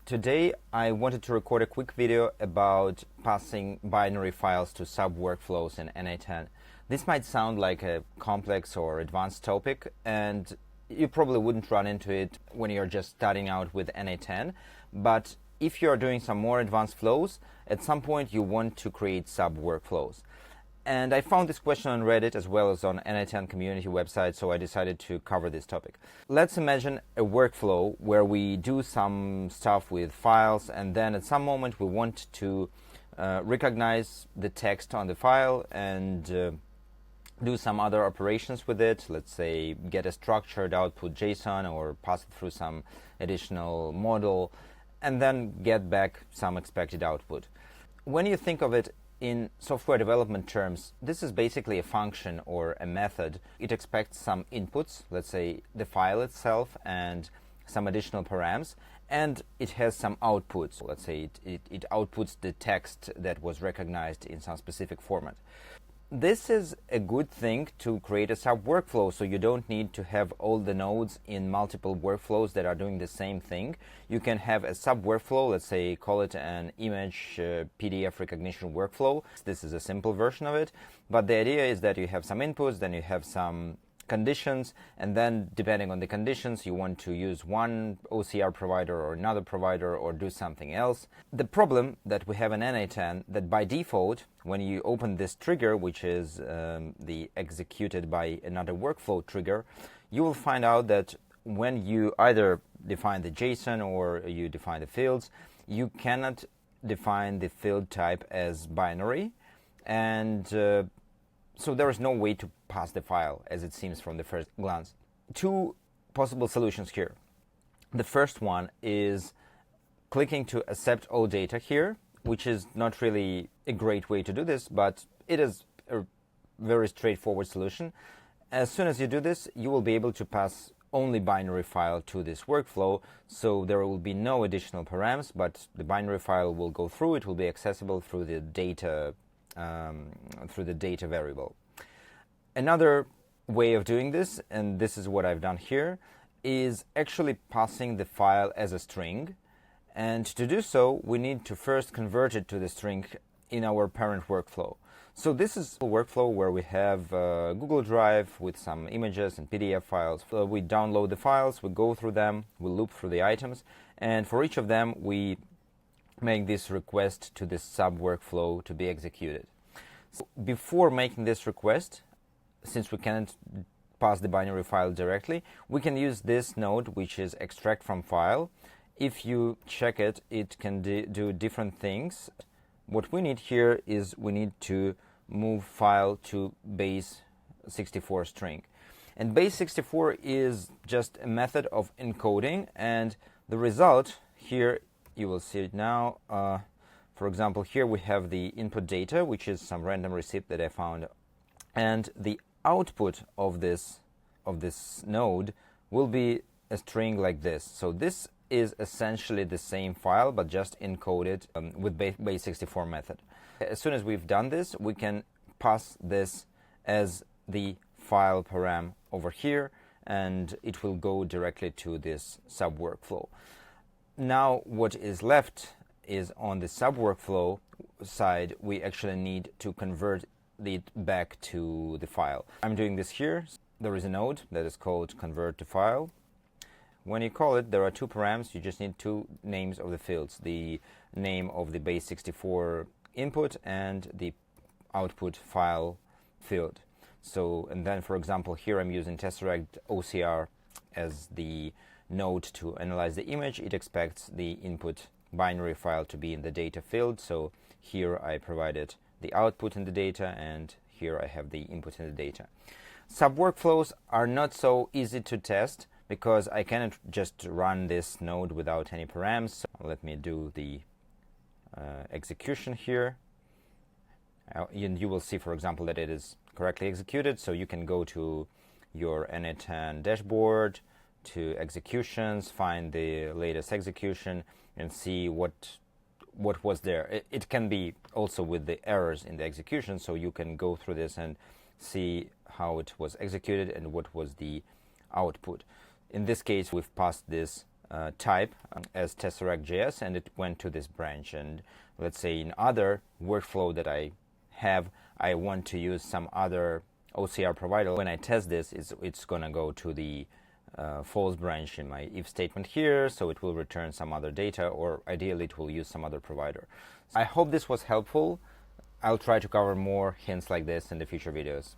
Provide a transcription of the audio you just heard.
Today I wanted to record a quick video about passing binary files to subworkflows in n8n. This might sound like a complex or advanced topic, and you probably wouldn't run into it when you're just starting out with n8n, but if you're doing some more advanced flows, at some point you want to create subworkflows. And I found this question on Reddit as well as on n8n community website, so I decided to cover this topic. Let's imagine a workflow where we do some stuff with files, and then at some moment we want to recognize the text on the file and do some other operations with it. Let's say get a structured output JSON or pass it through some additional model, and then get back some expected output. When you think of it in software development terms, this is basically a function or a method. It expects some inputs, let's say the file itself and some additional params, and it has some outputs. Let's say it outputs the text that was recognized in some specific format. This is a good thing to create a subworkflow, so you don't need to have all the nodes in multiple workflows that are doing the same thing. You can have a subworkflow, let's say call it an image PDF recognition workflow. This is a simple version of it, but the idea is that you have some inputs, then you have some conditions, and then depending on the conditions you want to use one OCR provider or another provider or do something else. The problem that we have in n8n, that by default when you open this trigger, which is the executed by another workflow trigger, you will find out that when you either define the JSON or you define the fields, you cannot define the field type as binary, and so there is no way to pass the file, as it seems from the first glance. Two possible solutions here. The first one is clicking to accept all data here, which is not really a great way to do this, but it is a very straightforward solution. As soon as you do this, you will be able to pass only binary file to this workflow, so there will be no additional params, but the binary file will go through. It will be accessible through the data variable. Another way of doing this, and this is what I've done here, is actually passing the file as a string. And to do so, we need to first convert it to the string in our parent workflow. So this is a workflow where we have Google Drive with some images and PDF files. So we download the files, we go through them, we loop through the items, and for each of them we make this request to this subworkflow to be executed. So before making this request, since we can't pass the binary file directly, we can use this node, which is extract from file. If you check it, it can do different things. What we need here is we need to move file to base64 string. And base64 is just a method of encoding, and the result here, you will see it now. For example, here we have the input data, which is some random receipt that I found, and the output of this node will be a string like this. So this is essentially the same file, but just encoded with base64 method. As soon as we've done this, we can pass this as the file param over here, and it will go directly to this subworkflow. Now what is left is on the subworkflow side, we actually need to convert it back to the file. I'm doing this here. There is a node that is called convert to file. When you call it, there are two params. You just need two names of the fields, the name of the base64 input and the output file field. So, and then for example here I'm using Tesseract OCR as the node to analyze the image. It expects the input binary file to be in the data field, so here I provided the output in the data, and here I have the input in the data. Subworkflows are not so easy to test because I cannot just run this node without any params. So let me do the execution here. You will see, for example, that it is correctly executed, so you can go to your n8n dashboard, to executions, find the latest execution, and see what was there. It can be also with the errors in the execution, so you can go through this and see how it was executed and what was the output. In this case, we've passed this type as tesseract.js, and it went to this branch. And let's say in other workflow that I have, I want to use some other OCR provider. When I test this, it's going to go to the false branch in my if statement here, so it will return some other data, or ideally it will use some other provider. I hope this was helpful. I'll try to cover more hints like this in the future videos.